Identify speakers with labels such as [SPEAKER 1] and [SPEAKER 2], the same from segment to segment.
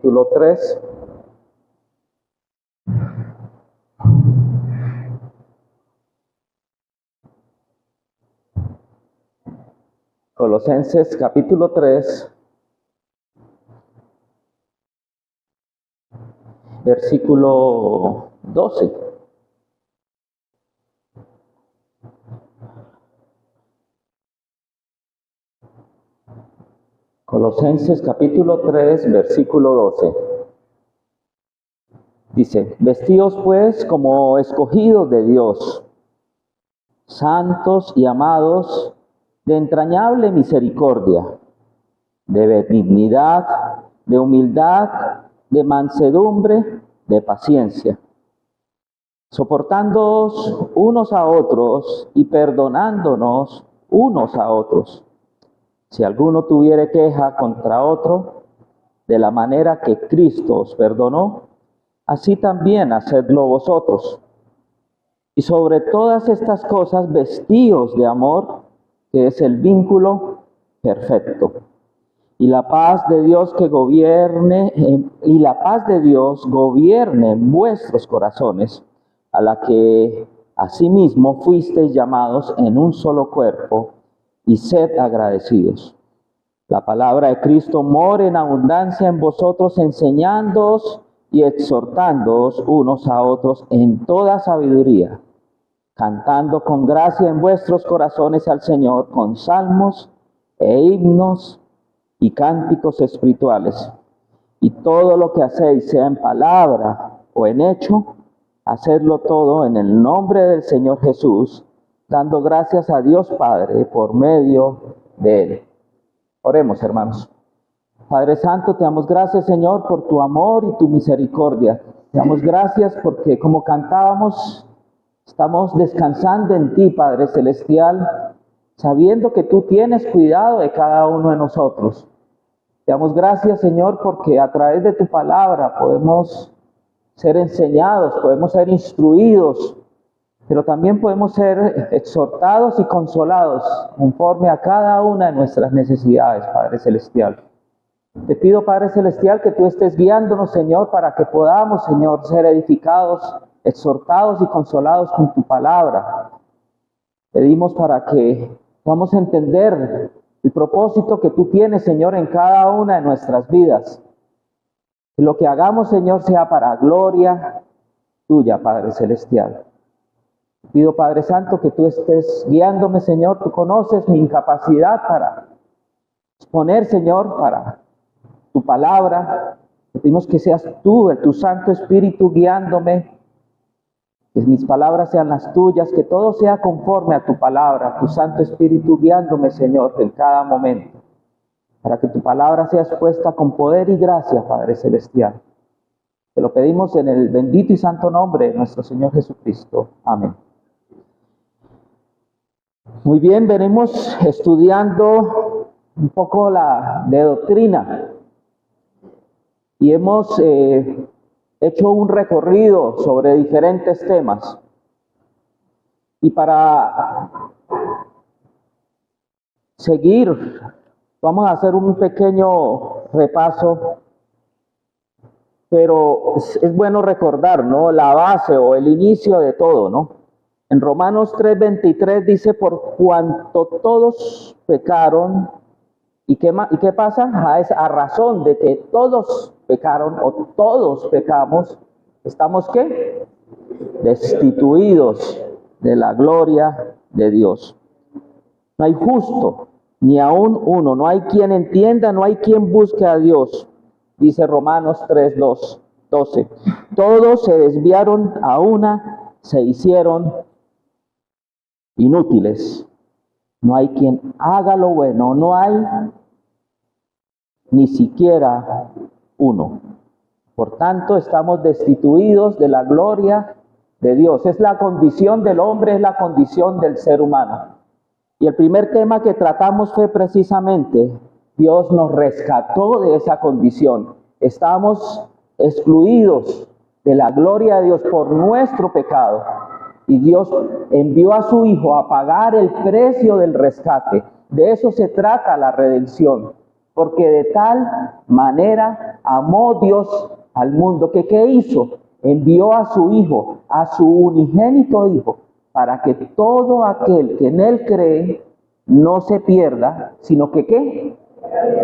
[SPEAKER 1] capítulo 3. Colosenses capítulo 3, versículo 12. Colosenses capítulo 3, versículo 12. Dice: vestíos pues como escogidos de Dios, santos y amados, de entrañable misericordia, de benignidad, de humildad, de mansedumbre, de paciencia, soportándoos unos a otros y perdonándonos unos a otros. Si alguno tuviere queja contra otro, de la manera que Cristo os perdonó, así también hacedlo vosotros. Y sobre todas estas cosas vestíos de amor, que es el vínculo perfecto. Y la paz de Dios gobierne en vuestros corazones, a la que asimismo fuisteis llamados en un solo cuerpo, y sed agradecidos. La palabra de Cristo more en abundancia en vosotros, enseñándoos y exhortándoos unos a otros en toda sabiduría, cantando con gracia en vuestros corazones al Señor con salmos e himnos y cánticos espirituales. Y todo lo que hacéis, sea en palabra o en hecho, hacedlo todo en el nombre del Señor Jesús, dando gracias a Dios Padre por medio de Él. Oremos, hermanos. Padre Santo, te damos gracias, Señor, por tu amor y tu misericordia. Te damos gracias porque, como cantábamos, estamos descansando en ti, Padre Celestial, sabiendo que tú tienes cuidado de cada uno de nosotros. Te damos gracias, Señor, porque a través de tu palabra podemos ser enseñados, podemos ser instruidos, pero también podemos ser exhortados y consolados conforme a cada una de nuestras necesidades, Padre Celestial. Te pido, Padre Celestial, que tú estés guiándonos, Señor, para que podamos, Señor, ser edificados, exhortados y consolados con tu palabra. Pedimos para que podamos entender el propósito que tú tienes, Señor, en cada una de nuestras vidas. Que lo que hagamos, Señor, sea para gloria tuya, Padre Celestial. Pido, Padre Santo, que tú estés guiándome, Señor. Tú conoces mi incapacidad para exponer, Señor, para tu palabra. Pedimos que seas tú, tu Santo Espíritu, guiándome. Que mis palabras sean las tuyas, que todo sea conforme a tu palabra, tu Santo Espíritu guiándome, Señor, en cada momento, para que tu palabra sea expuesta con poder y gracia, Padre Celestial. Te lo pedimos en el bendito y santo nombre de nuestro Señor Jesucristo. Amén. Muy bien, venimos estudiando un poco de doctrina y hemos hecho un recorrido sobre diferentes temas. Y para seguir, vamos a hacer un pequeño repaso, pero es bueno recordar, ¿no?, la base o el inicio de todo, ¿no? En Romanos 3:23 dice: por cuanto todos pecaron. ¿Y qué pasa? Es a razón de que todos pecaron o todos pecamos, ¿estamos qué? Destituidos de la gloria de Dios. No hay justo, ni aún uno. No hay quien entienda, no hay quien busque a Dios. Dice Romanos 3:12. Todos se desviaron a una, se hicieron inútiles. No hay quien haga lo bueno, no hay ni siquiera uno. Por tanto, estamos destituidos de la gloria de Dios. Es la condición del hombre, es la condición del ser humano. Y el primer tema que tratamos fue precisamente: Dios nos rescató de esa condición. Estamos excluidos de la gloria de Dios por nuestro pecado. Y Dios envió a su Hijo a pagar el precio del rescate. De eso se trata la redención. porque de tal manera amó Dios al mundo, que ¿qué hizo? Envió a su Hijo, a su unigénito Hijo, para que todo aquel que en Él cree no se pierda, sino que ¿qué?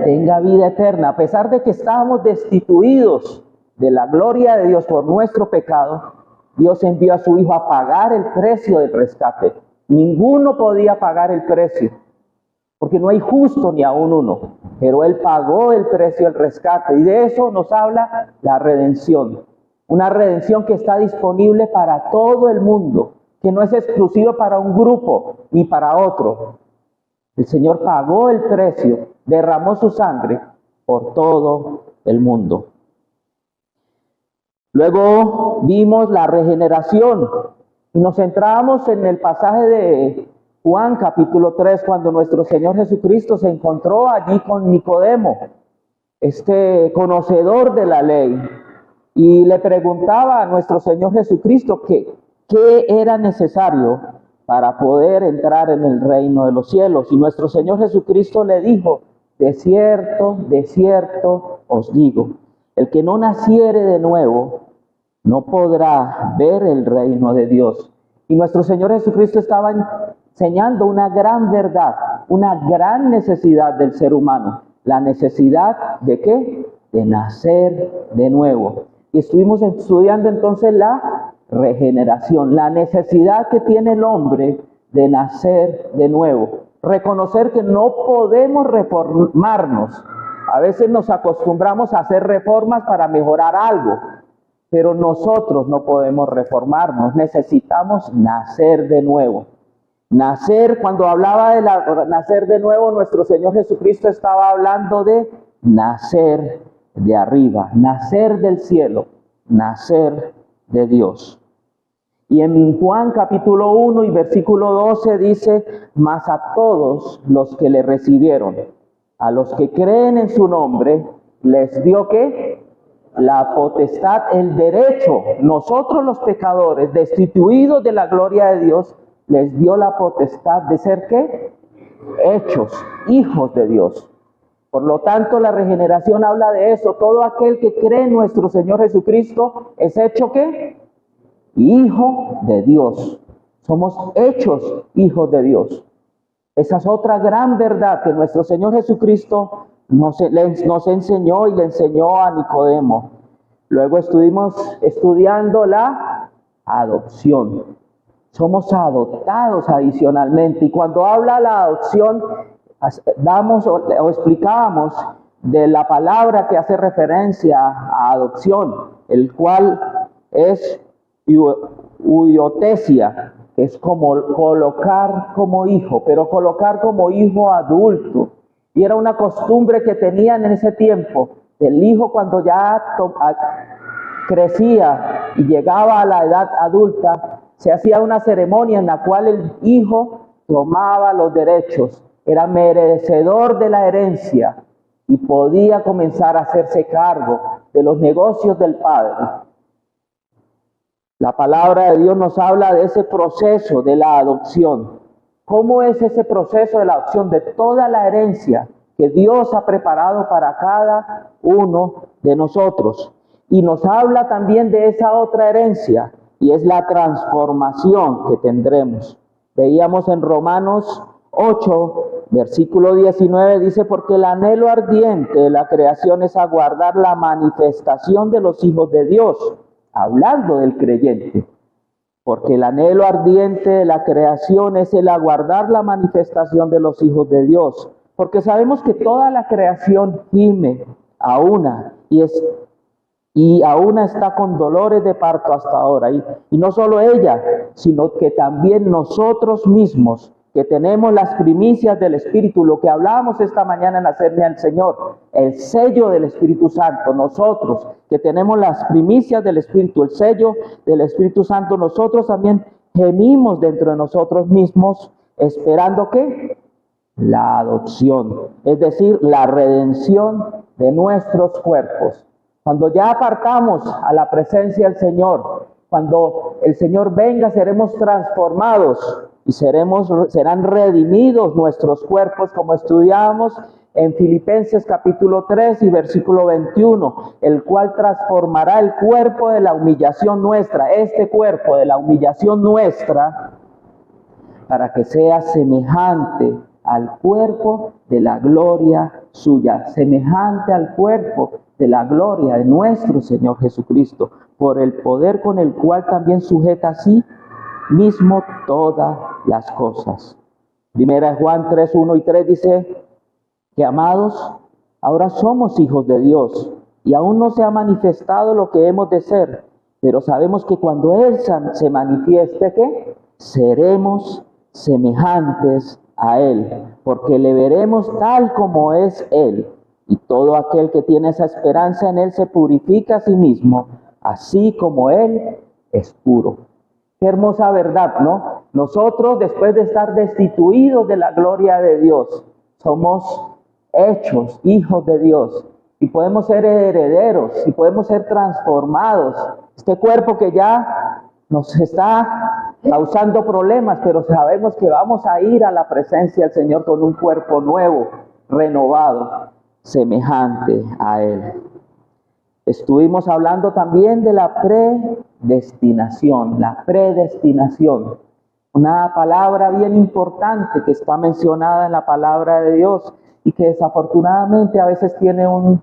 [SPEAKER 1] Tenga vida eterna. A pesar de que estábamos destituidos de la gloria de Dios por nuestro pecado, Dios envió a su Hijo a pagar el precio del rescate. Ninguno podía pagar el precio, porque no hay justo ni aún uno, pero Él pagó el precio del rescate, y de eso nos habla la redención. Una redención que está disponible para todo el mundo, que no es exclusiva para un grupo ni para otro. El Señor pagó el precio, derramó su sangre por todo el mundo. Luego vimos la regeneración y nos centramos en el pasaje de Juan capítulo 3, cuando nuestro Señor Jesucristo se encontró allí con Nicodemo, este conocedor de la ley, y le preguntaba a nuestro Señor Jesucristo qué era necesario para poder entrar en el reino de los cielos. Y nuestro Señor Jesucristo le dijo: de cierto os digo, el que no naciere de nuevo no podrá ver el reino de Dios. Y nuestro Señor Jesucristo estaba enseñando una gran verdad, una gran necesidad del ser humano. La necesidad ¿de qué? De nacer de nuevo. Y estuvimos estudiando entonces la regeneración, la necesidad que tiene el hombre de nacer de nuevo. Reconocer que no podemos reformarnos. A veces nos acostumbramos a hacer reformas para mejorar algo, pero nosotros no podemos reformarnos, necesitamos nacer de nuevo. Nacer, cuando hablaba de nacer de nuevo, nuestro Señor Jesucristo estaba hablando de nacer de arriba, nacer del cielo, nacer de Dios. Y en Juan capítulo 1 y versículo 12 dice: mas a todos los que le recibieron, a los que creen en su nombre, les dio ¿qué? La potestad, el derecho. Nosotros los pecadores, destituidos de la gloria de Dios, les dio la potestad de ser ¿qué? Hechos hijos de Dios. Por lo tanto, la regeneración habla de eso. Todo aquel que cree en nuestro Señor Jesucristo es hecho ¿qué? Hijo de Dios. Somos hechos hijos de Dios. Esa es otra gran verdad que nuestro Señor Jesucristo nos enseñó y le enseñó a Nicodemo. Luego estuvimos estudiando la adopción. Somos adoptados adicionalmente. Y cuando habla la adopción, damos o explicábamos de la palabra que hace referencia a adopción, el cual es huiotesia, que es como colocar como hijo, pero colocar como hijo adulto. Y era una costumbre que tenían en ese tiempo. El hijo, cuando ya crecía y llegaba a la edad adulta, se hacía una ceremonia en la cual el hijo tomaba los derechos, era merecedor de la herencia y podía comenzar a hacerse cargo de los negocios del padre. La palabra de Dios nos habla de ese proceso de la adopción. ¿Cómo es ese proceso de la adopción? De toda la herencia que Dios ha preparado para cada uno de nosotros. Y nos habla también de esa otra herencia, y es la transformación que tendremos. Veíamos en Romanos 8, versículo 19, dice: porque el anhelo ardiente de la creación es aguardar la manifestación de los hijos de Dios. Hablando del creyente, porque el anhelo ardiente de la creación es el aguardar la manifestación de los hijos de Dios, porque sabemos que toda la creación gime a una y a una está con dolores de parto hasta ahora, y no solo ella, sino que también nosotros mismos, que tenemos las primicias del Espíritu, lo que hablábamos esta mañana en la cena al Señor, el sello del Espíritu Santo. Nosotros que tenemos las primicias del Espíritu, el sello del Espíritu Santo, nosotros también gemimos dentro de nosotros mismos, esperando ¿qué? La adopción, es decir, la redención de nuestros cuerpos. Cuando ya apartamos a la presencia del Señor, cuando el Señor venga, seremos transformados y serán redimidos nuestros cuerpos, como estudiábamos en Filipenses capítulo 3 y versículo 21, el cual transformará el cuerpo de la humillación nuestra, este cuerpo de la humillación nuestra, para que sea semejante al cuerpo de la gloria suya, semejante al cuerpo de la gloria de nuestro Señor Jesucristo, por el poder con el cual también sujeta a sí mismo todas las cosas. Primera Juan 3, 1 y 3 dice que, amados, ahora somos hijos de Dios y aún no se ha manifestado lo que hemos de ser, pero sabemos que cuando Él se manifieste, ¿qué? Seremos semejantes a Él, porque le veremos tal como es Él. Y todo aquel que tiene esa esperanza en Él se purifica a sí mismo, así como Él es puro. Qué hermosa verdad, ¿no? Nosotros, después de estar destituidos de la gloria de Dios, somos hechos hijos de Dios y podemos ser herederos y podemos ser transformados. Este cuerpo que ya nos está causando problemas, pero sabemos que vamos a ir a la presencia del Señor con un cuerpo nuevo, renovado, semejante a Él. Estuvimos hablando también de la predestinación, una palabra bien importante que está mencionada en la palabra de Dios y que desafortunadamente a veces tiene un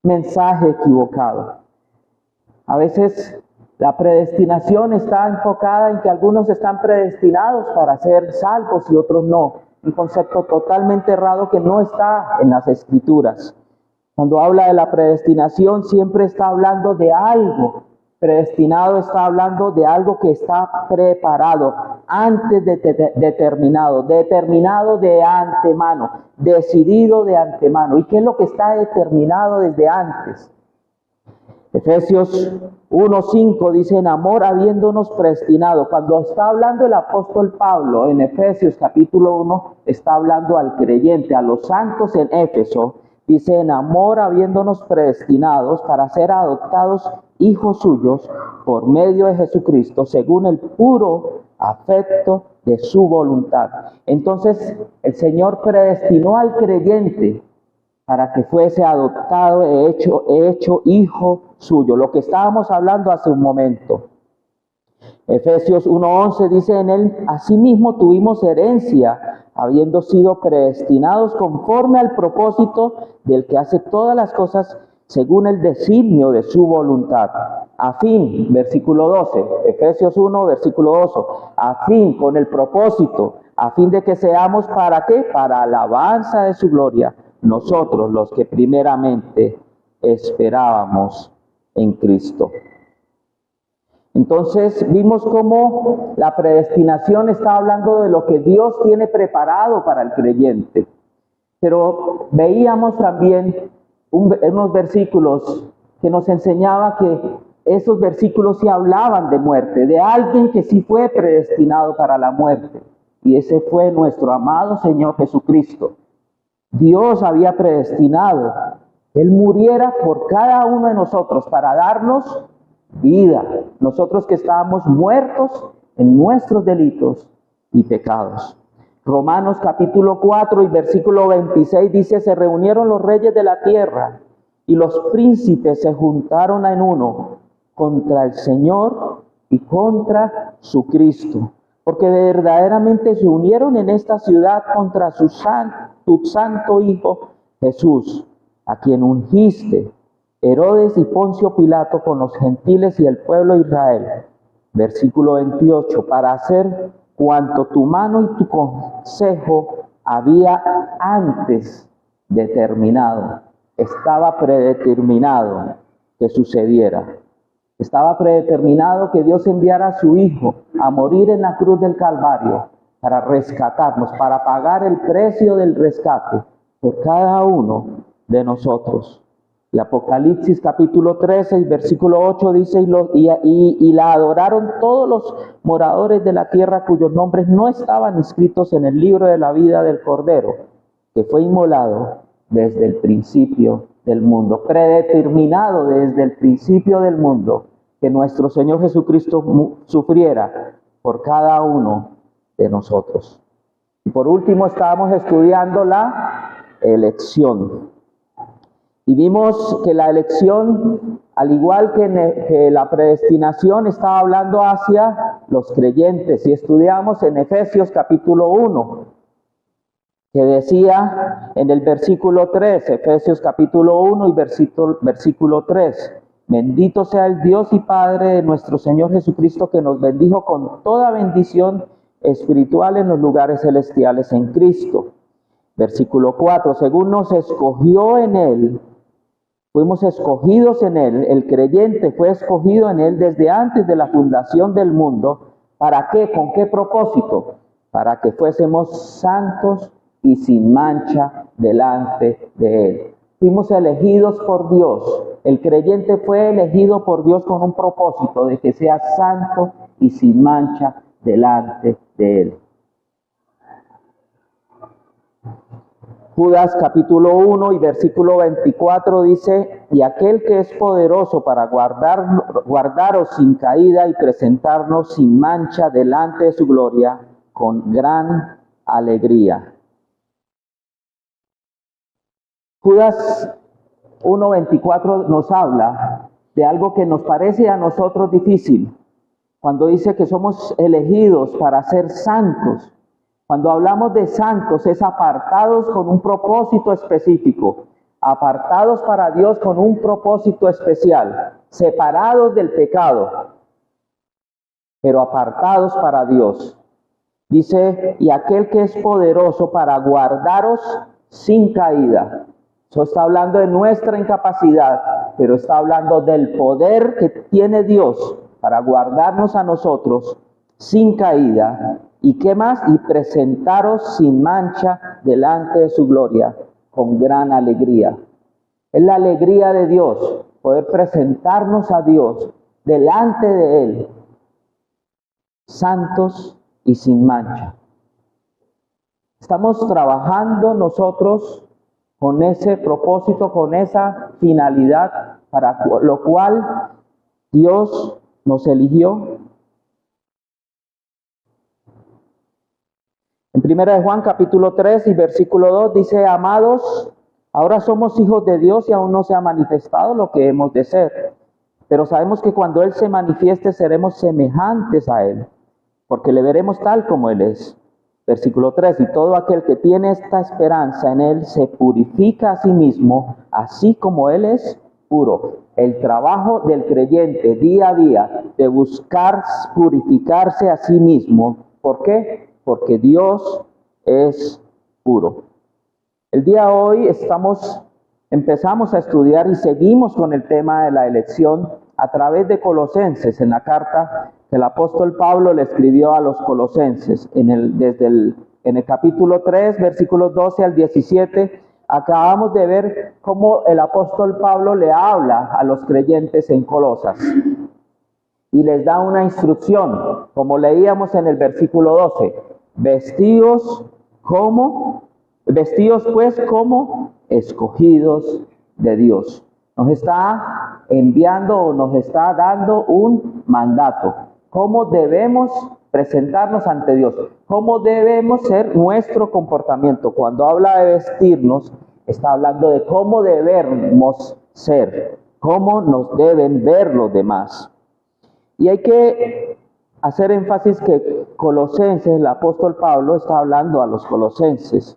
[SPEAKER 1] mensaje equivocado. A veces la predestinación está enfocada en que algunos están predestinados para ser salvos y otros no. Un concepto totalmente errado que no está en las Escrituras. Cuando habla de la predestinación, siempre está hablando de algo. Predestinado está hablando de algo que está preparado, antes de determinado de antemano, decidido de antemano. ¿Y qué es lo que está determinado desde antes? Efesios 1:5 dice, en amor habiéndonos predestinado. Cuando está hablando el apóstol Pablo en Efesios capítulo 1, está hablando al creyente, a los santos en Éfeso. Dice, en amor habiéndonos predestinados para ser adoptados hijos suyos por medio de Jesucristo, según el puro afecto de su voluntad. Entonces, el Señor predestinó al creyente para que fuese adoptado, hecho hijo suyo. Lo que estábamos hablando hace un momento. Efesios 1:11 dice, en él asimismo tuvimos herencia, habiendo sido predestinados conforme al propósito del que hace todas las cosas según el designio de su voluntad. A fin, versículo 12, Efesios 1, versículo 12, a fin, con el propósito, a fin de que seamos, ¿para qué? Para alabanza de su gloria, nosotros los que primeramente esperábamos en Cristo. Entonces vimos cómo la predestinación está hablando de lo que Dios tiene preparado para el creyente. Pero veíamos también unos versículos que nos enseñaba que esos versículos sí hablaban de muerte, de alguien que sí fue predestinado para la muerte. Y ese fue nuestro amado Señor Jesucristo. Dios había predestinado que Él muriera por cada uno de nosotros para darnos vida, nosotros que estábamos muertos en nuestros delitos y pecados. Romanos capítulo 4 y versículo 26 dice, se reunieron los reyes de la tierra y los príncipes se juntaron en uno contra el Señor y contra su Cristo, porque verdaderamente se unieron en esta ciudad contra tu santo Hijo Jesús, a quien ungiste, Herodes y Poncio Pilato con los gentiles y el pueblo de Israel. Versículo 28, para hacer cuanto tu mano y tu consejo había antes determinado. Estaba predeterminado que sucediera. Estaba predeterminado que Dios enviara a su Hijo a morir en la cruz del Calvario para rescatarnos, para pagar el precio del rescate por cada uno de nosotros. Y Apocalipsis capítulo 13 y versículo 8 dice, y la adoraron todos los moradores de la tierra cuyos nombres no estaban inscritos en el libro de la vida del Cordero, que fue inmolado desde el principio del mundo. Predeterminado desde el principio del mundo que nuestro Señor Jesucristo sufriera por cada uno de nosotros. Y por último estábamos estudiando la elección. Y vimos que la elección, al igual que la predestinación, estaba hablando hacia los creyentes. Y estudiamos en Efesios capítulo 1, que decía en el versículo 3, Efesios capítulo 1 y versículo 3, bendito sea el Dios y Padre de nuestro Señor Jesucristo, que nos bendijo con toda bendición espiritual en los lugares celestiales en Cristo. Versículo 4, según nos escogió en Él, fuimos escogidos en Él, el creyente fue escogido en Él desde antes de la fundación del mundo. ¿Para qué? ¿Con qué propósito? Para que fuésemos santos y sin mancha delante de Él. Fuimos elegidos por Dios. El creyente fue elegido por Dios con un propósito de que sea santo y sin mancha delante de Él. Judas capítulo 1 y versículo 24 dice, y aquel que es poderoso para guardaros sin caída y presentarnos sin mancha delante de su gloria con gran alegría. Judas 1:24 nos habla de algo que nos parece a nosotros difícil, cuando dice que somos elegidos para ser santos. Cuando hablamos de santos es apartados con un propósito específico, apartados para Dios con un propósito especial, separados del pecado, pero apartados para Dios. Dice, y aquel que es poderoso para guardaros sin caída. Eso está hablando de nuestra incapacidad, pero está hablando del poder que tiene Dios para guardarnos a nosotros sin caída. ¿Y qué más? Y presentaros sin mancha delante de su gloria con gran alegría. Es la alegría de Dios, poder presentarnos a Dios delante de Él, santos y sin mancha. Estamos trabajando nosotros con ese propósito, con esa finalidad, para lo cual Dios nos eligió. En 1 Juan capítulo 3 y versículo 2 dice, amados, ahora somos hijos de Dios y aún no se ha manifestado lo que hemos de ser. Pero sabemos que cuando Él se manifieste seremos semejantes a Él, porque le veremos tal como Él es. Versículo 3, y todo aquel que tiene esta esperanza en Él se purifica a sí mismo, así como Él es puro. El trabajo del creyente día a día de buscar purificarse a sí mismo. ¿Por qué? Porque Dios es puro. El día de hoy empezamos a estudiar y seguimos con el tema de la elección a través de Colosenses, en la carta que el apóstol Pablo le escribió a los colosenses. En el capítulo 3, versículos 12 al 17, acabamos de ver cómo el apóstol Pablo le habla a los creyentes en Colosas y les da una instrucción, como leíamos en el versículo 12. Vestidos pues como escogidos de Dios. Nos está enviando o nos está dando un mandato. ¿Cómo debemos presentarnos ante Dios? ¿Cómo debemos ser nuestro comportamiento? Cuando habla de vestirnos, está hablando de cómo debemos ser, cómo nos deben ver los demás. Y hay que hacer énfasis que Colosenses, el apóstol Pablo está hablando a los colosenses.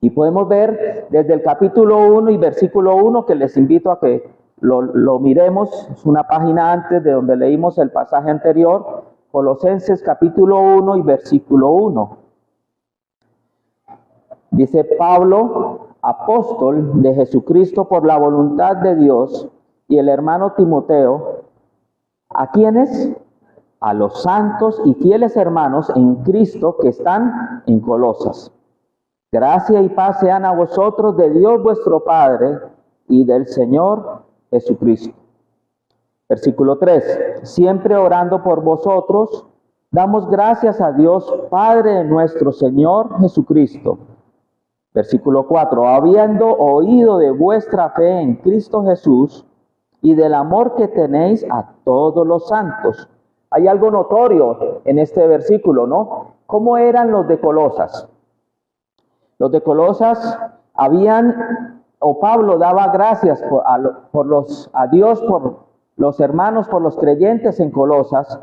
[SPEAKER 1] Y podemos ver desde el capítulo 1 y versículo 1, que les invito a que lo miremos, es una página antes de donde leímos el pasaje anterior, Colosenses capítulo 1 y versículo 1. Dice Pablo, apóstol de Jesucristo por la voluntad de Dios, y el hermano Timoteo, ¿a quiénes? A los santos y fieles hermanos en Cristo que están en Colosas. Gracia y paz sean a vosotros de Dios vuestro Padre y del Señor Jesucristo. Versículo 3. Siempre orando por vosotros, damos gracias a Dios Padre de nuestro Señor Jesucristo. Versículo 4. Habiendo oído de vuestra fe en Cristo Jesús y del amor que tenéis a todos los santos. Hay algo notorio en este versículo, ¿no? ¿Cómo eran los de Colosas? Los de Colosas, Pablo daba gracias a Dios, por los hermanos, por los creyentes en Colosas.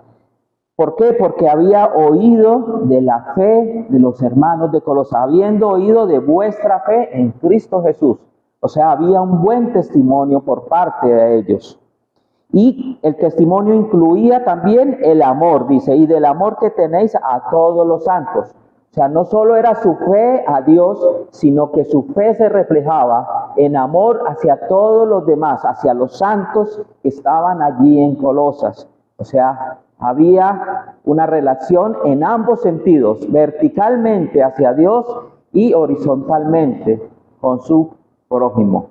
[SPEAKER 1] ¿Por qué? Porque había oído de la fe de los hermanos de Colosas, habiendo oído de vuestra fe en Cristo Jesús. O sea, había un buen testimonio por parte de ellos. Y el testimonio incluía también el amor, dice, y del amor que tenéis a todos los santos. O sea, no solo era su fe a Dios, sino que su fe se reflejaba en amor hacia todos los demás, hacia los santos que estaban allí en Colosas. O sea, había una relación en ambos sentidos, verticalmente hacia Dios y horizontalmente con su prójimo.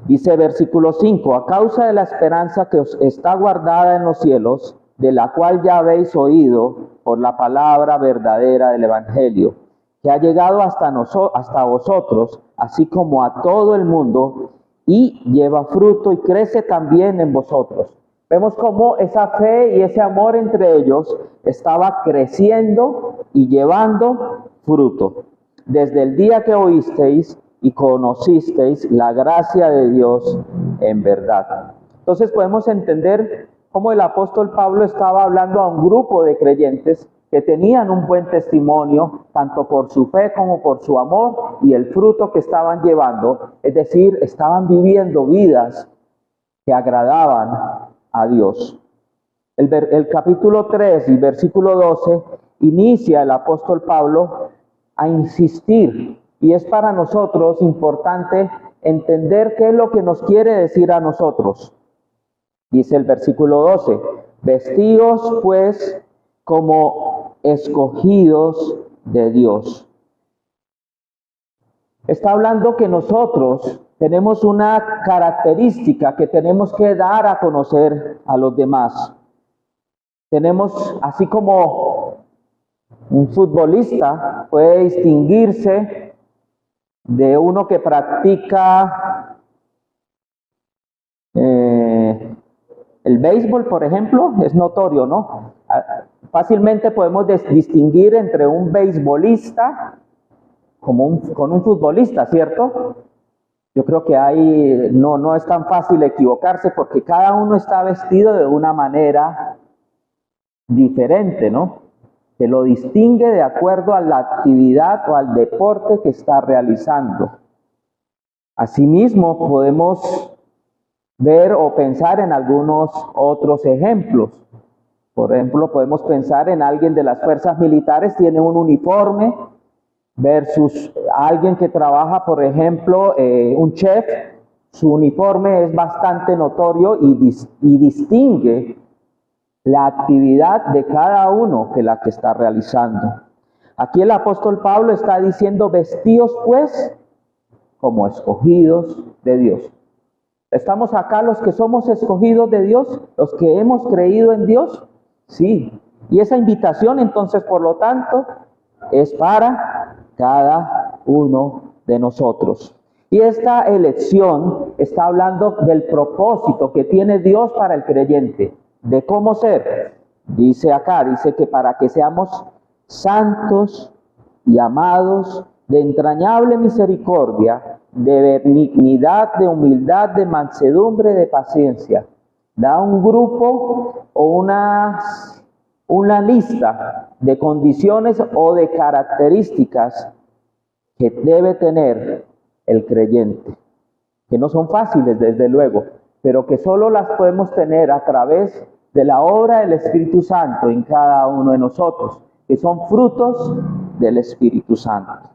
[SPEAKER 1] Dice versículo 5, a causa de la esperanza que os está guardada en los cielos, de la cual ya habéis oído por la palabra verdadera del Evangelio, que ha llegado hasta vosotros, así como a todo el mundo, y lleva fruto y crece también en vosotros. Vemos cómo esa fe y ese amor entre ellos estaba creciendo y llevando fruto. Desde el día que oísteis y conocisteis la gracia de Dios en verdad. Entonces podemos entender cómo el apóstol Pablo estaba hablando a un grupo de creyentes que tenían un buen testimonio, tanto por su fe como por su amor y el fruto que estaban llevando, es decir, estaban viviendo vidas que agradaban a Dios. El capítulo 3 y versículo 12 inicia el apóstol Pablo a insistir, y es para nosotros importante entender qué es lo que nos quiere decir a nosotros. Dice el versículo 12, vestíos pues como escogidos de Dios. Está hablando que nosotros tenemos una característica que tenemos que dar a conocer a los demás. Tenemos, así como un futbolista puede distinguirse de uno que practica el béisbol, por ejemplo, es notorio, ¿no? Fácilmente podemos distinguir entre un beisbolista con un futbolista, ¿cierto? Yo creo que no es tan fácil equivocarse porque cada uno está vestido de una manera diferente, ¿no? Que lo distingue de acuerdo a la actividad o al deporte que está realizando. Asimismo, podemos ver o pensar en algunos otros ejemplos. Por ejemplo, podemos pensar en alguien de las fuerzas militares, tiene un uniforme, versus alguien que trabaja, por ejemplo, un chef, su uniforme es bastante notorio y distingue la actividad de cada uno que la que está realizando. Aquí el apóstol Pablo está diciendo, vestíos pues como escogidos de Dios. ¿Estamos acá los que somos escogidos de Dios? ¿Los que hemos creído en Dios? Sí. Y esa invitación entonces, por lo tanto, es para cada uno de nosotros. Y esta elección está hablando del propósito que tiene Dios para el creyente, de cómo ser. Dice que para que seamos santos y amados, de entrañable misericordia, de benignidad, de humildad, de mansedumbre, de paciencia. Da un grupo o una lista de condiciones o de características que debe tener el creyente, que no son fáciles desde luego, pero que solo las podemos tener a través de la obra del Espíritu Santo en cada uno de nosotros, que son frutos del Espíritu Santo.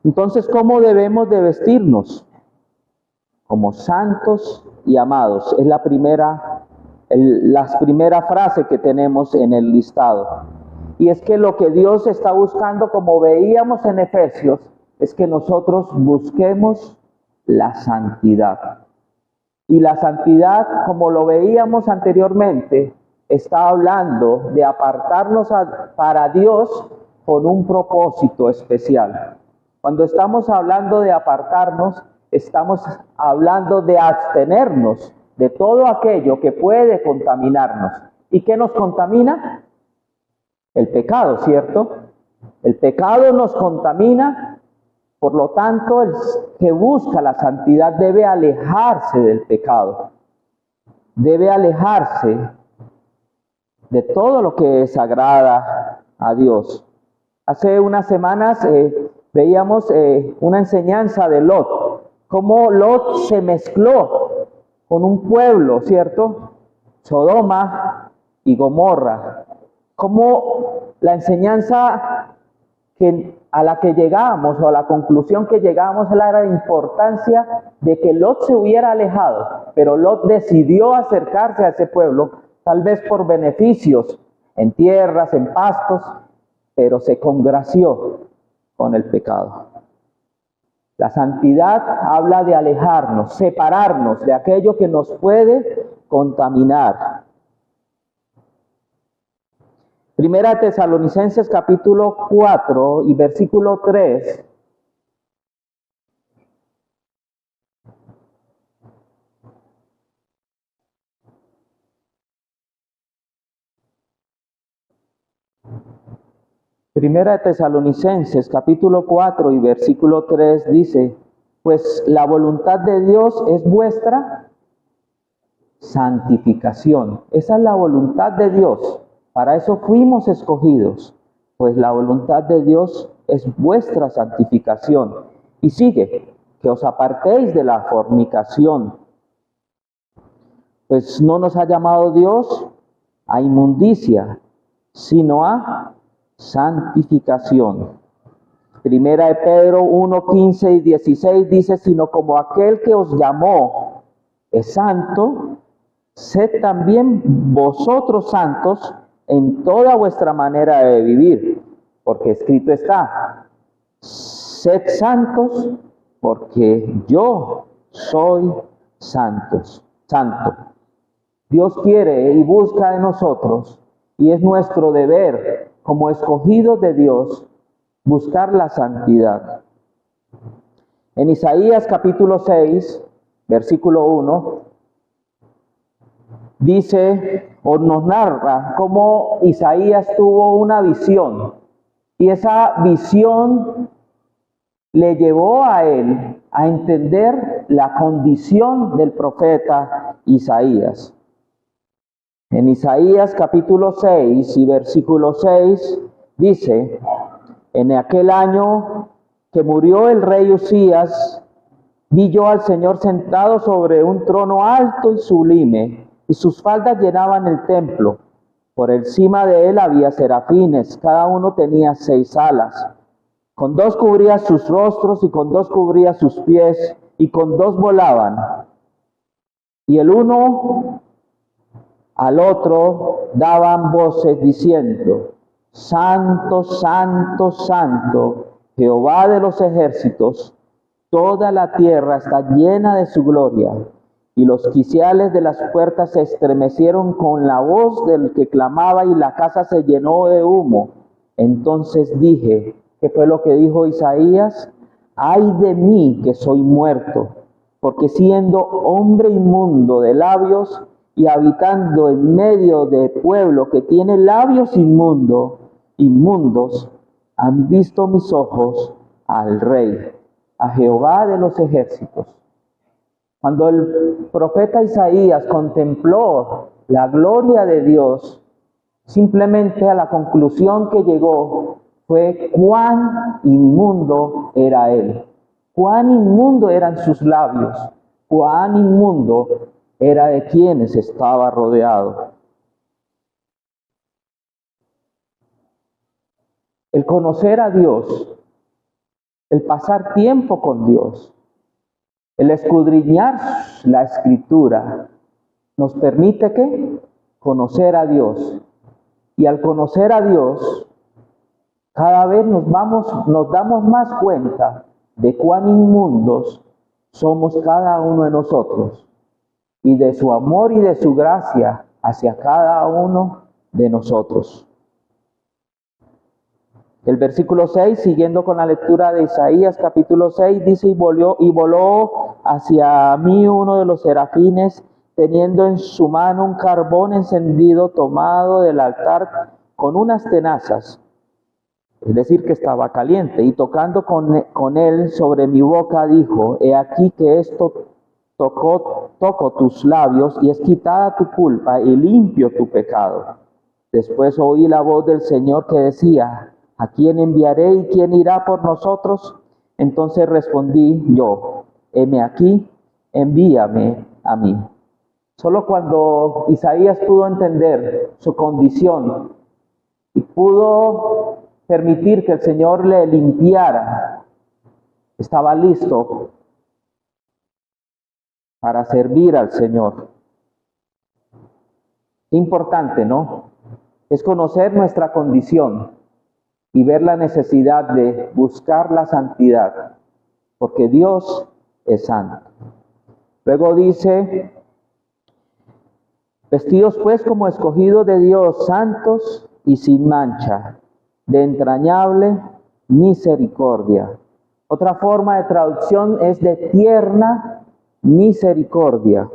[SPEAKER 1] Entonces, ¿cómo debemos de vestirnos? Como santos y amados. Es la primera frase que tenemos en el listado. Y es que lo que Dios está buscando, como veíamos en Efesios, es que nosotros busquemos la santidad. Y la santidad, como lo veíamos anteriormente, está hablando de apartarnos para Dios con un propósito especial. Cuando estamos hablando de apartarnos, estamos hablando de abstenernos de todo aquello que puede contaminarnos. ¿Y qué nos contamina? El pecado, ¿cierto? El pecado nos contamina, por lo tanto, el que busca la santidad debe alejarse del pecado. Debe alejarse de todo lo que desagrada a Dios. Hace unas semanas veíamos una enseñanza de Lot, cómo Lot se mezcló con un pueblo, ¿cierto? Sodoma y Gomorra. Cómo la enseñanza a la que llegamos, o a la conclusión que llegamos, era la importancia de que Lot se hubiera alejado, pero Lot decidió acercarse a ese pueblo, tal vez por beneficios en tierras, en pastos, pero se congració con el pecado. La santidad habla de alejarnos, separarnos de aquello que nos puede contaminar. Primera Tesalonicenses capítulo 4 y versículo 3. Primera de Tesalonicenses, capítulo 4 y versículo 3 dice, pues la voluntad de Dios es vuestra santificación. Esa es la voluntad de Dios. Para eso fuimos escogidos. Pues la voluntad de Dios es vuestra santificación. Y sigue, que os apartéis de la fornicación. Pues no nos ha llamado Dios a inmundicia, sino a santificación. Primera de Pedro 1, 15 y 16 dice, sino como aquel que os llamó es santo, sed también vosotros santos en toda vuestra manera de vivir, porque escrito está, sed santos porque yo soy santo. Dios quiere y busca de nosotros, y es nuestro deber como escogidos de Dios, buscar la santidad. En Isaías capítulo 6, versículo 1, dice o nos narra cómo Isaías tuvo una visión, y esa visión le llevó a él a entender la condición del profeta Isaías. En Isaías capítulo 6 y versículo 6 dice, en aquel año que murió el rey Usías, vi yo al Señor sentado sobre un trono alto y sublime, y sus faldas llenaban el templo. Por encima de él había serafines, cada uno tenía 6 alas. Con 2 cubría sus rostros y con 2 cubría sus pies, y con 2 volaban. Y el uno al otro daban voces diciendo, Santo, Santo, Santo, Jehová de los ejércitos, toda la tierra está llena de su gloria. Y los quiciales de las puertas se estremecieron con la voz del que clamaba, y la casa se llenó de humo. Entonces dije, ¿qué fue lo que dijo Isaías? Ay de mí que soy muerto, porque siendo hombre inmundo de labios y habitando en medio de pueblo que tiene labios inmundos, han visto mis ojos al Rey, a Jehová de los ejércitos. Cuando el profeta Isaías contempló la gloria de Dios, simplemente a la conclusión que llegó fue cuán inmundo era él, cuán inmundo eran sus labios, cuán inmundo era de quienes estaba rodeado. El conocer a Dios, el pasar tiempo con Dios, el escudriñar la Escritura, nos permite ¿qué? Conocer a Dios. Y al conocer a Dios, cada vez nos damos más cuenta de cuán inmundos somos cada uno de nosotros, y de su amor y de su gracia hacia cada uno de nosotros. El versículo 6, siguiendo con la lectura de Isaías capítulo 6, dice, y voló hacia mí uno de los serafines, teniendo en su mano un carbón encendido tomado del altar con unas tenazas. es decir, que estaba caliente, y tocando con él sobre mi boca, dijo: he aquí que esto toco tus labios, y es quitada tu culpa y limpio tu pecado. Después oí la voz del Señor que decía: ¿a quién enviaré y quién irá por nosotros? Entonces respondí yo: heme aquí, envíame a mí. Solo cuando Isaías pudo entender su condición y pudo permitir que el Señor le limpiara, estaba listo para servir al Señor. Importante, ¿no? Es conocer nuestra condición y ver la necesidad de buscar la santidad, porque Dios es santo. Luego dice: vestidos pues como escogidos de Dios, santos y sin mancha, de entrañable misericordia. Otra forma de traducción es de tierna misericordia.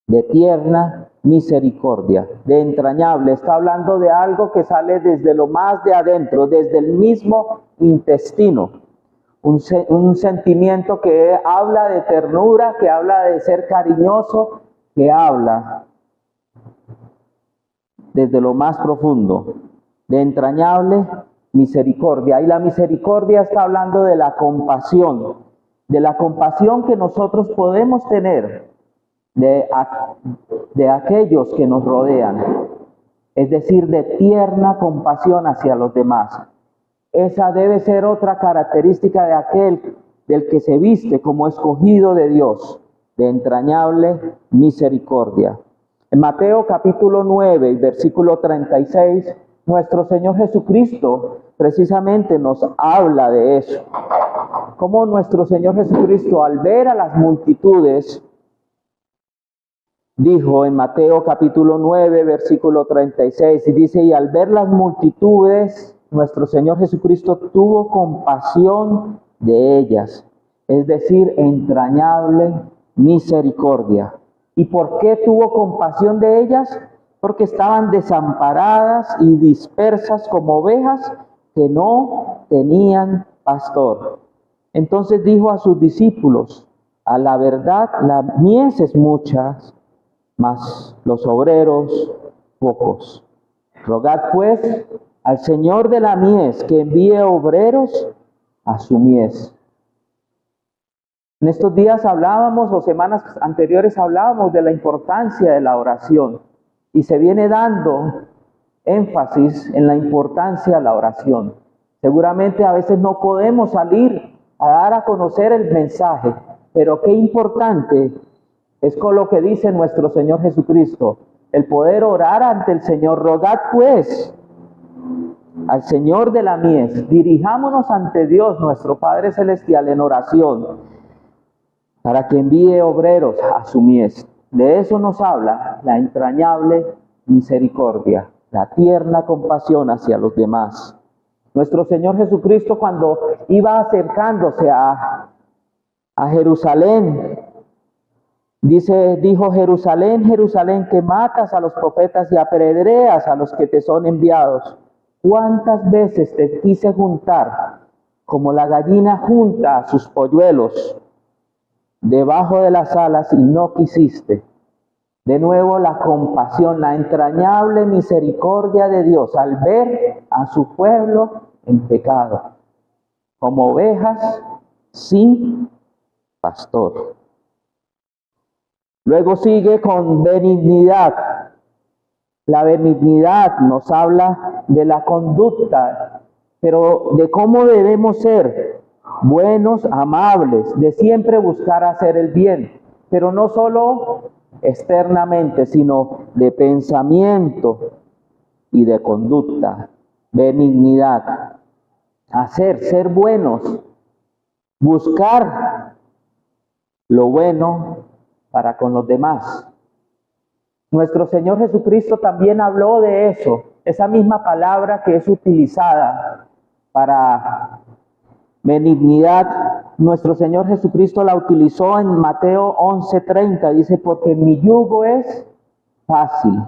[SPEAKER 1] De tierna misericordia, de entrañable. Está hablando de algo que sale desde lo más de adentro, desde el mismo intestino. Un sentimiento que habla de ternura, que habla de ser cariñoso, que habla desde lo más profundo, de entrañable misericordia. Y la misericordia está hablando de la compasión que nosotros podemos tener de aquellos que nos rodean, es decir, de tierna compasión hacia los demás. Esa debe ser otra característica de aquel del que se viste como escogido de Dios, de entrañable misericordia. En Mateo capítulo 9, versículo 36, nuestro Señor Jesucristo precisamente nos habla de eso. Como nuestro Señor Jesucristo, al ver a las multitudes, dijo en Mateo capítulo 9, versículo 36, y dice: y al ver las multitudes, nuestro Señor Jesucristo tuvo compasión de ellas, es decir, entrañable misericordia. ¿Y por qué tuvo compasión de ellas? Porque estaban desamparadas y dispersas como ovejas que no tenían pastor. Entonces dijo a sus discípulos: a la verdad, la mies es mucha, mas los obreros pocos. Rogad pues al Señor de la mies que envíe obreros a su mies. En estos días hablábamos, o semanas anteriores hablábamos de la importancia de la oración, y se viene dando énfasis en la importancia de la oración. Seguramente a veces no podemos salir a dar a conocer el mensaje, pero qué importante es con lo que dice nuestro Señor Jesucristo, el poder orar ante el Señor. Rogad pues al Señor de la mies, dirijámonos ante Dios nuestro Padre Celestial en oración, para que envíe obreros a su mies. De eso nos habla la entrañable misericordia, la tierna compasión hacia los demás. Nuestro Señor Jesucristo, cuando iba acercándose a Jerusalén, dijo: Jerusalén, Jerusalén, que matas a los profetas y apedreas a los que te son enviados. ¿Cuántas veces te quise juntar, como la gallina junta a sus polluelos debajo de las alas, y no quisiste? De nuevo la compasión, la entrañable misericordia de Dios al ver a su pueblo en pecado, como ovejas sin pastor. Luego sigue con benignidad. La benignidad nos habla de la conducta, pero de cómo debemos ser buenos, amables, de siempre buscar hacer el bien, pero no solo externamente, sino de pensamiento y de conducta. Benignidad, ser buenos, buscar lo bueno para con los demás. Nuestro Señor Jesucristo también habló de eso, esa misma palabra que es utilizada para benignidad. Nuestro Señor Jesucristo la utilizó en Mateo 11:30, dice: porque mi yugo es fácil.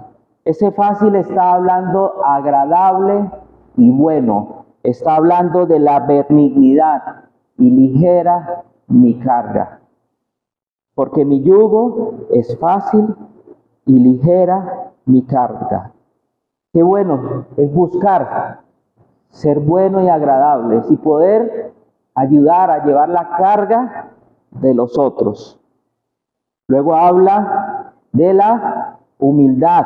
[SPEAKER 1] Ese fácil está hablando agradable y bueno. Está hablando de la benignidad y ligera mi carga. Porque mi yugo es fácil y ligera mi carga. Qué bueno es buscar ser bueno y agradables y poder ayudar a llevar la carga de los otros. Luego habla de la humildad.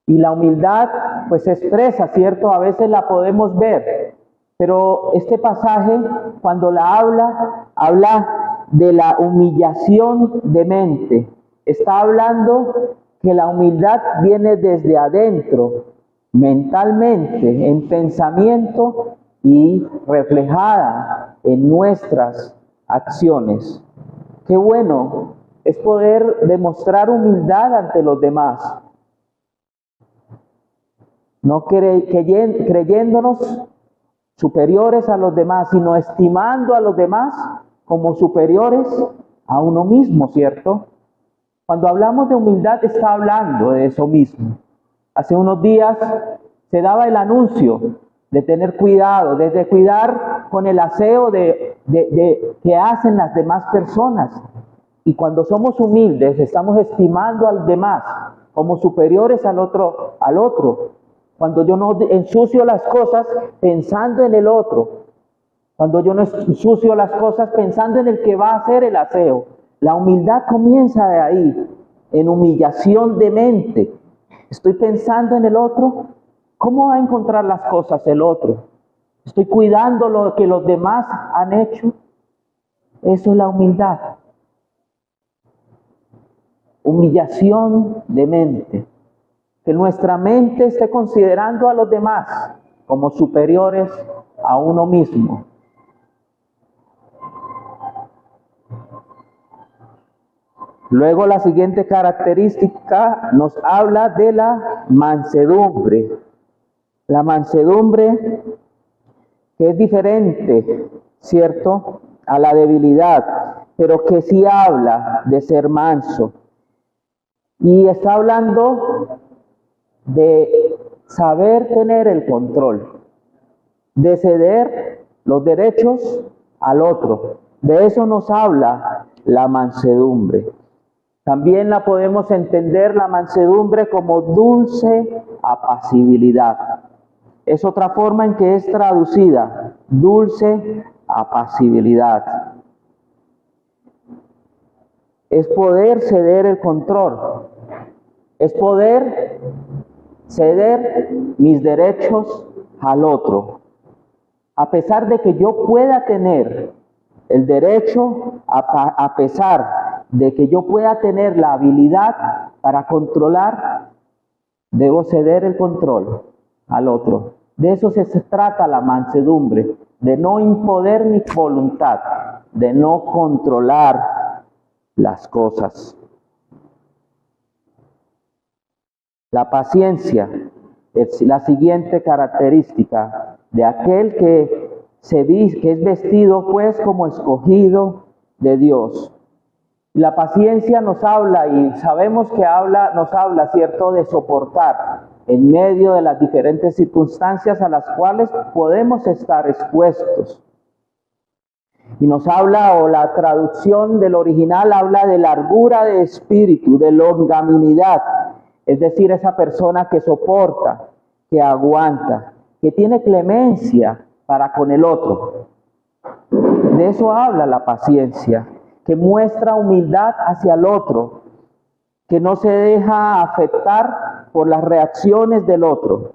[SPEAKER 1] Y la humildad pues se expresa, ¿cierto? A veces la podemos ver. Pero este pasaje, cuando la habla de la humillación de mente. Está hablando que la humildad viene desde adentro, mentalmente, en pensamiento y reflejada en nuestras acciones. Qué bueno es poder demostrar humildad ante los demás. No creyéndonos superiores a los demás, sino estimando a los demás como superiores a uno mismo, ¿cierto? Cuando hablamos de humildad está hablando de eso mismo. Hace unos días se daba el anuncio de tener cuidado, de cuidar con el aseo que hacen las demás personas. Y cuando somos humildes estamos estimando al demás como superiores al otro. Cuando yo no ensucio las cosas pensando en el otro. Cuando yo no ensucio las cosas pensando en el que va a hacer el aseo. La humildad comienza de ahí, en humillación de mente. Estoy pensando en el otro. ¿Cómo va a encontrar las cosas el otro? Estoy cuidando lo que los demás han hecho. Eso es la humildad. Humillación de mente. Que nuestra mente esté considerando a los demás como superiores a uno mismo. Luego la siguiente característica nos habla de la mansedumbre. La mansedumbre que es diferente, ¿cierto?, a la debilidad, pero que sí habla de ser manso. Y está hablando de saber tener el control, de ceder los derechos al otro. De eso nos habla la mansedumbre. También la podemos entender la mansedumbre como dulce apacibilidad. Es otra forma en que es traducida, dulce apacibilidad. Es poder ceder el control. Es poder ceder mis derechos al otro. A pesar de que yo pueda tener el derecho, a pesar de que yo pueda tener la habilidad para controlar, debo ceder el control al otro. De eso se trata la mansedumbre, de no imponer mi voluntad, de no controlar las cosas. La paciencia es la siguiente característica de aquel que es vestido pues como escogido de Dios. La paciencia nos habla, y sabemos que nos habla, ¿cierto?, de soportar en medio de las diferentes circunstancias a las cuales podemos estar expuestos. Y nos habla, o la traducción del original habla de largura de espíritu, de longanimidad, es decir, esa persona que soporta, que aguanta, que tiene clemencia para con el otro. De eso habla la paciencia, que muestra humildad hacia el otro, que no se deja afectar por las reacciones del otro,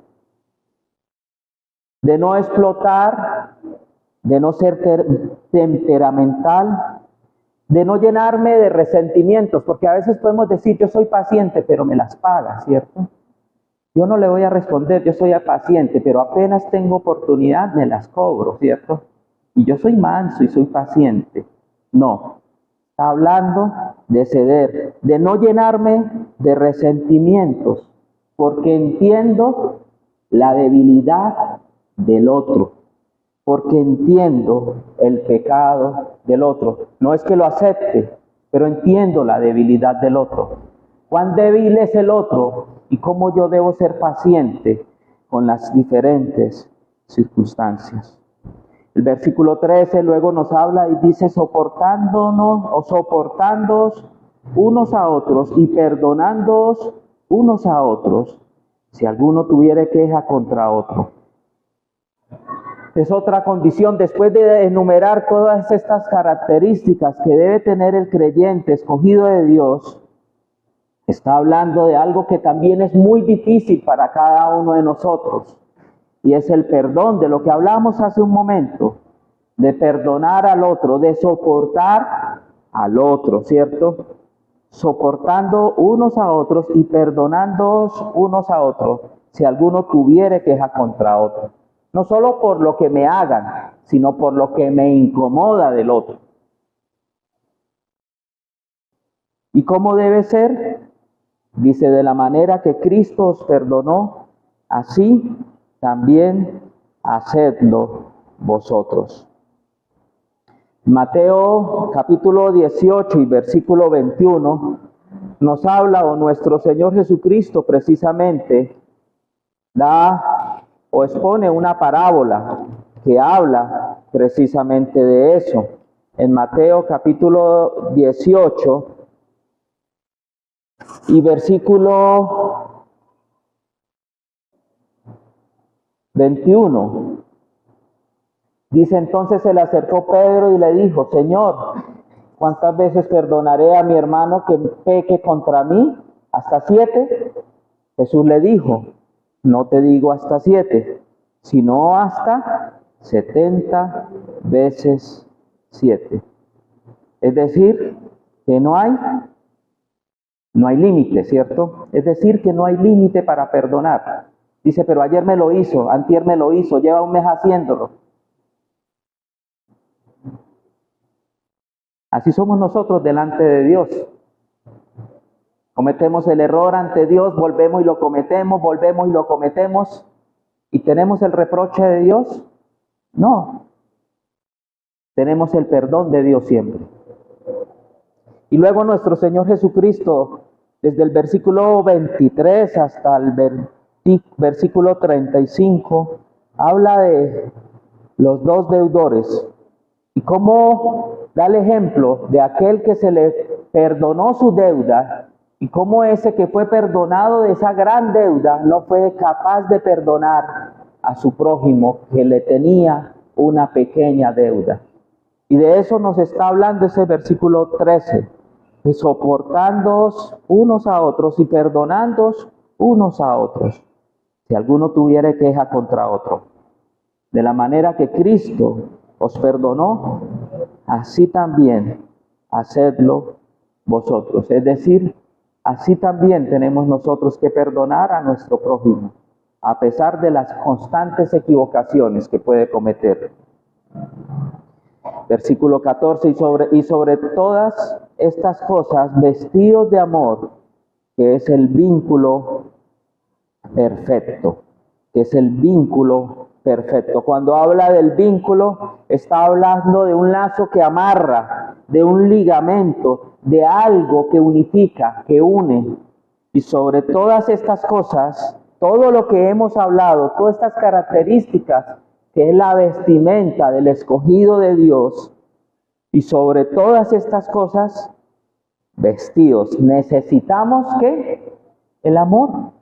[SPEAKER 1] de no explotar, de no ser temperamental, de no llenarme de resentimientos, porque a veces podemos decir, yo soy paciente, pero me las paga, ¿cierto? Yo no le voy a responder, yo soy paciente, pero apenas tengo oportunidad me las cobro, ¿cierto? Y yo soy manso y soy paciente. No, está hablando de ceder, de no llenarme de resentimientos, porque entiendo la debilidad del otro, porque entiendo el pecado del otro. No es que lo acepte, pero entiendo la debilidad del otro. Cuán débil es el otro y cómo yo debo ser paciente con las diferentes circunstancias. El versículo 13 luego nos habla y dice, soportándonos o soportándoos unos a otros y perdonándoos unos a otros, si alguno tuviere queja contra otro. Es otra condición, después de enumerar todas estas características que debe tener el creyente escogido de Dios, está hablando de algo que también es muy difícil para cada uno de nosotros, y es el perdón, de lo que hablamos hace un momento, de perdonar al otro, de soportar al otro, ¿cierto? Soportando unos a otros y perdonándoos unos a otros, si alguno tuviere queja contra otro. No solo por lo que me hagan, sino por lo que me incomoda del otro. ¿Y cómo debe ser? Dice, de la manera que Cristo os perdonó, así también hacedlo vosotros. Mateo capítulo 18 y versículo 21 nos habla, o nuestro Señor Jesucristo precisamente da o expone una parábola que habla precisamente de eso. En Mateo capítulo 18 y versículo 21, dice, entonces se le acercó Pedro y le dijo, Señor, ¿cuántas veces perdonaré a mi hermano que peque contra mí? ¿Hasta 7? Jesús le dijo, no te digo hasta 7, sino hasta 70 veces 7. Es decir, que no hay límite, ¿cierto? Es decir, que no hay límite para perdonar. Dice, pero ayer me lo hizo, antier me lo hizo, lleva un mes haciéndolo. Así somos nosotros delante de Dios. Cometemos el error ante Dios, volvemos y lo cometemos, volvemos y lo cometemos. ¿Y tenemos el reproche de Dios? No. Tenemos el perdón de Dios siempre. Y luego nuestro Señor Jesucristo, desde el versículo 23 hasta el versículo 35, habla de los dos deudores. Y cómo da el ejemplo de aquel que se le perdonó su deuda, y cómo ese que fue perdonado de esa gran deuda no fue capaz de perdonar a su prójimo que le tenía una pequeña deuda. Y de eso nos está hablando ese versículo 13, que soportándoos unos a otros y perdonándoos unos a otros, si alguno tuviere queja contra otro. De la manera que Cristo os perdonó, así también hacedlo vosotros. Es decir, así también tenemos nosotros que perdonar a nuestro prójimo, a pesar de las constantes equivocaciones que puede cometer. Versículo 14, y sobre todas estas cosas, vestidos de amor, que es el vínculo perfecto, que es el vínculo perfecto. Cuando habla del vínculo, está hablando de un lazo que amarra, de un ligamento, de algo que unifica, que une. Y sobre todas estas cosas, todo lo que hemos hablado, todas estas características, que es la vestimenta del escogido de Dios, y sobre todas estas cosas, vestidos. Necesitamos, ¿qué? El amor.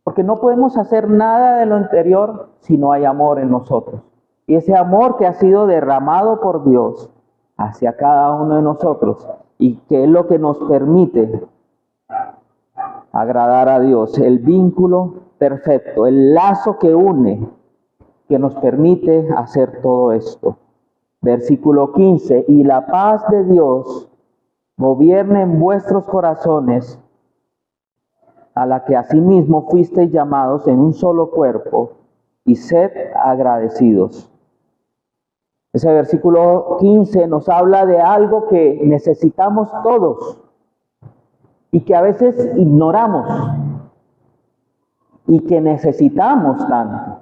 [SPEAKER 1] Porque no podemos hacer nada de lo anterior si no hay amor en nosotros. Y ese amor que ha sido derramado por Dios hacia cada uno de nosotros, y que es lo que nos permite agradar a Dios, el vínculo perfecto, el lazo que une, que nos permite hacer todo esto. Versículo 15, y la paz de Dios gobierne en vuestros corazones, a la que asimismo fuisteis llamados en un solo cuerpo, y sed agradecidos. Ese versículo 15 nos habla de algo que necesitamos todos y que a veces ignoramos y que necesitamos tanto.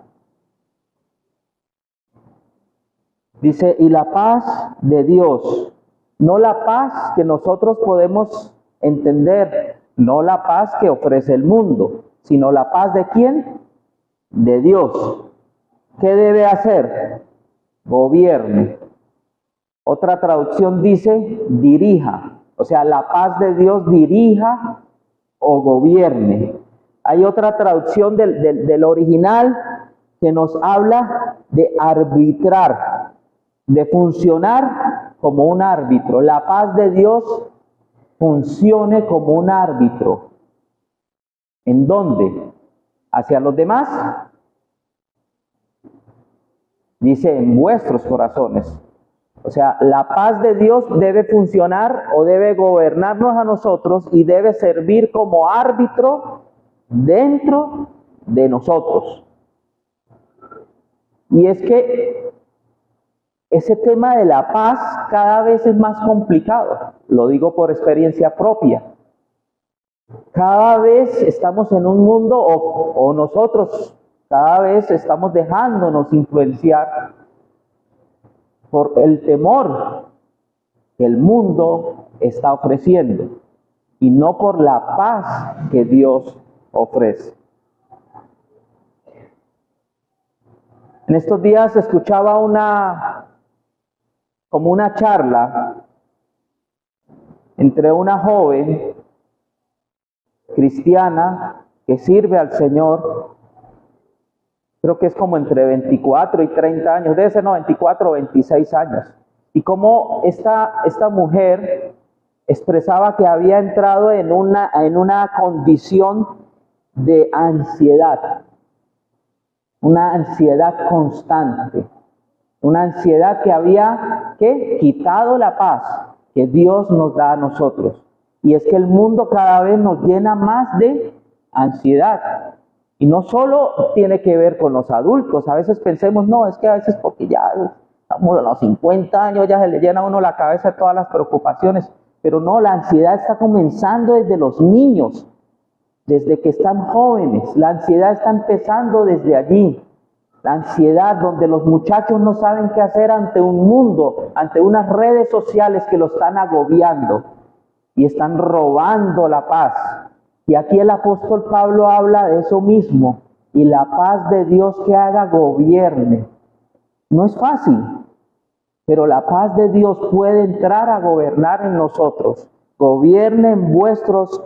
[SPEAKER 1] Dice, y la paz de Dios, no la paz que nosotros podemos entender, no la paz que ofrece el mundo, sino la paz de ¿quién? De Dios. ¿qué debe hacer? Gobierne. Otra traducción dice dirija. O sea, la paz de Dios dirija o gobierne. Hay otra traducción del original que nos habla de arbitrar, de funcionar como un árbitro. La paz de Dios funcione como un árbitro. ¿En dónde? ¿Hacia los demás? Dice, en vuestros corazones. O sea, la paz de Dios debe funcionar o debe gobernarnos a nosotros y debe servir como árbitro dentro de nosotros. Y es que ese tema de la paz cada vez es más complicado. Lo digo por experiencia propia. Cada vez estamos en un mundo, o nosotros cada vez estamos dejándonos influenciar por el temor que el mundo está ofreciendo y no por la paz que Dios ofrece. En estos días escuchaba como una charla entre una joven cristiana que sirve al Señor. Creo que es como entre 24 y 30 años, debe ser 24 o 26 años. Y cómo esta mujer expresaba que había entrado en una condición de ansiedad, una ansiedad constante, una ansiedad que había quitado la paz que Dios nos da a nosotros. Y es que el mundo cada vez nos llena más de ansiedad. Y no solo tiene que ver con los adultos. A veces pensemos, no, es que a veces porque ya estamos a los 50 años, ya se le llena a uno la cabeza de todas las preocupaciones. Pero no, la ansiedad está comenzando desde los niños, desde que están jóvenes. La ansiedad está empezando desde allí. La ansiedad donde los muchachos no saben qué hacer ante un mundo, ante unas redes sociales que lo están agobiando y están robando la paz. Y aquí el apóstol Pablo habla de eso mismo. Y la paz de Dios que haga gobierne. No es fácil, pero la paz de Dios puede entrar a gobernar en nosotros. Gobierne en vuestros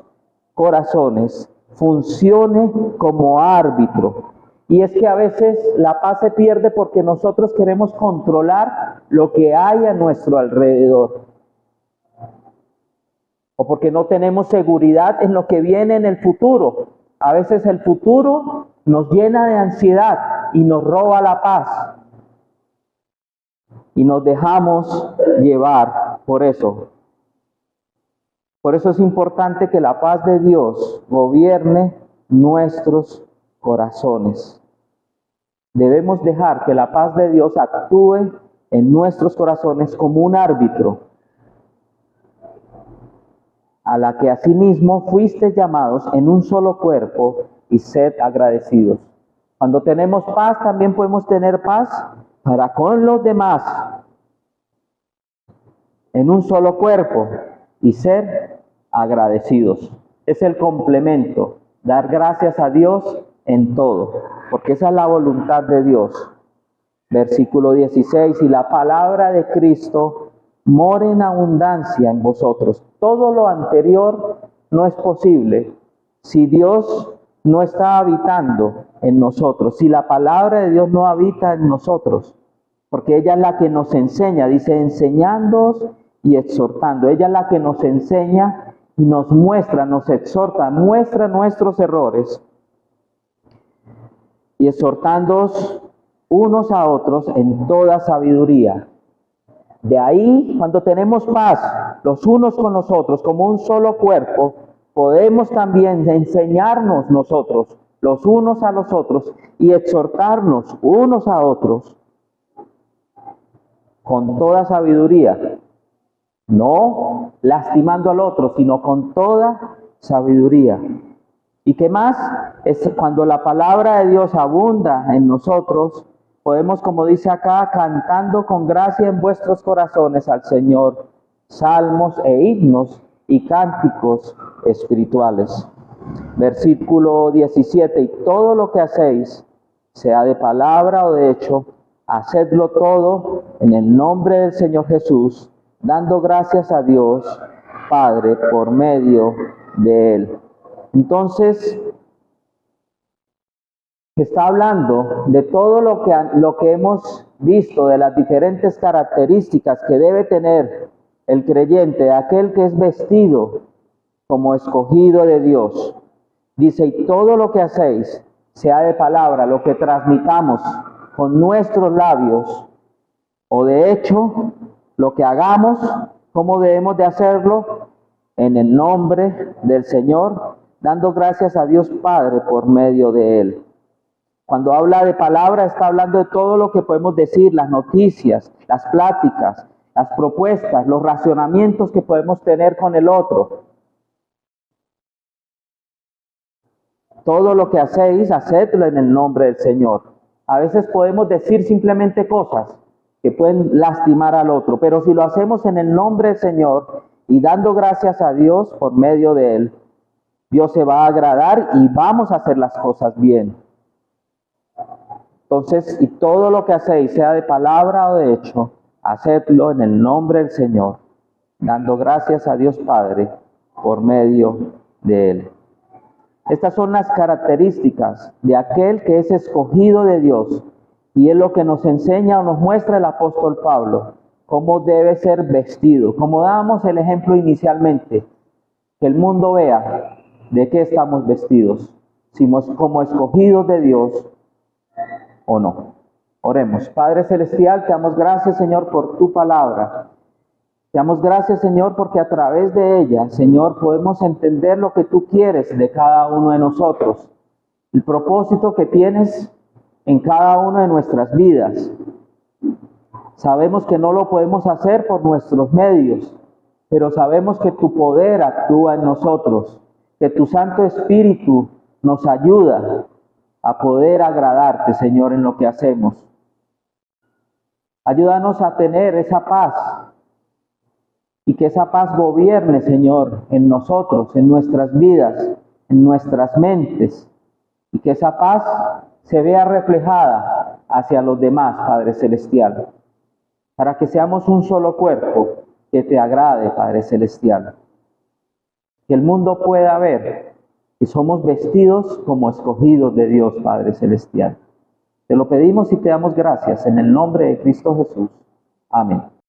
[SPEAKER 1] corazones. Funcione como árbitro. Y es que a veces la paz se pierde porque nosotros queremos controlar lo que hay a nuestro alrededor. O porque no tenemos seguridad en lo que viene en el futuro. A veces el futuro nos llena de ansiedad y nos roba la paz. Y nos dejamos llevar por eso. Por eso es importante que la paz de Dios gobierne nuestros corazones. Debemos dejar que la paz de Dios actúe en nuestros corazones como un árbitro, a la que asimismo fuisteis llamados en un solo cuerpo, y sed agradecidos. Cuando tenemos paz, también podemos tener paz para con los demás, en un solo cuerpo, y ser agradecidos. Es el complemento, dar gracias a Dios en todo, porque esa es la voluntad de Dios. Versículo 16, y la palabra de Cristo more en abundancia en vosotros. Todo lo anterior no es posible si Dios no está habitando en nosotros, si la palabra de Dios no habita en nosotros, porque ella es la que nos enseña, dice, enseñándoos y exhortando. Ella es la que nos enseña y nos muestra, nos exhorta, muestra nuestros errores y exhortándoos unos a otros en toda sabiduría. De ahí, cuando tenemos paz los unos con los otros, como un solo cuerpo, podemos también enseñarnos nosotros, los unos a los otros, y exhortarnos unos a otros con toda sabiduría. No lastimando al otro, sino con toda sabiduría. ¿Y qué más? Es cuando la palabra de Dios abunda en nosotros, podemos, como dice acá, cantando con gracia en vuestros corazones al Señor, salmos e himnos y cánticos espirituales. Versículo 17, y todo lo que hacéis, sea de palabra o de hecho, hacedlo todo en el nombre del Señor Jesús, dando gracias a Dios Padre por medio de Él. Entonces, está hablando de todo lo que hemos visto, de las diferentes características que debe tener el creyente, aquel que es vestido como escogido de Dios. Dice, y todo lo que hacéis, sea de palabra, lo que transmitamos con nuestros labios, o de hecho, lo que hagamos, ¿cómo debemos de hacerlo? En el nombre del Señor, dando gracias a Dios Padre por medio de Él. Cuando habla de palabra, está hablando de todo lo que podemos decir, las noticias, las pláticas, las propuestas, los racionamientos que podemos tener con el otro. Todo lo que hacéis, hacedlo en el nombre del Señor. A veces podemos decir simplemente cosas que pueden lastimar al otro, pero si lo hacemos en el nombre del Señor y dando gracias a Dios por medio de Él, Dios se va a agradar y vamos a hacer las cosas bien. Entonces, y todo lo que hacéis, sea de palabra o de hecho, hacedlo en el nombre del Señor, dando gracias a Dios Padre por medio de Él. Estas son las características de aquel que es escogido de Dios, y es lo que nos enseña o nos muestra el apóstol Pablo, cómo debe ser vestido. Como dábamos el ejemplo inicialmente, que el mundo vea de qué estamos vestidos, si como escogidos de Dios o no. Oremos. Padre Celestial, te damos gracias, Señor, por tu palabra. Te damos gracias, Señor, porque a través de ella, Señor, podemos entender lo que tú quieres de cada uno de nosotros, el propósito que tienes en cada una de nuestras vidas. Sabemos que no lo podemos hacer por nuestros medios, pero sabemos que tu poder actúa en nosotros, que tu Santo Espíritu nos ayuda a poder agradarte, Señor, en lo que hacemos. Ayúdanos a tener esa paz y que esa paz gobierne, Señor, en nosotros, en nuestras vidas, en nuestras mentes, y que esa paz se vea reflejada hacia los demás, Padre Celestial, para que seamos un solo cuerpo que te agrade, Padre Celestial. Que el mundo pueda ver que somos vestidos como escogidos de Dios, Padre Celestial. Te lo pedimos y te damos gracias en el nombre de Cristo Jesús. Amén.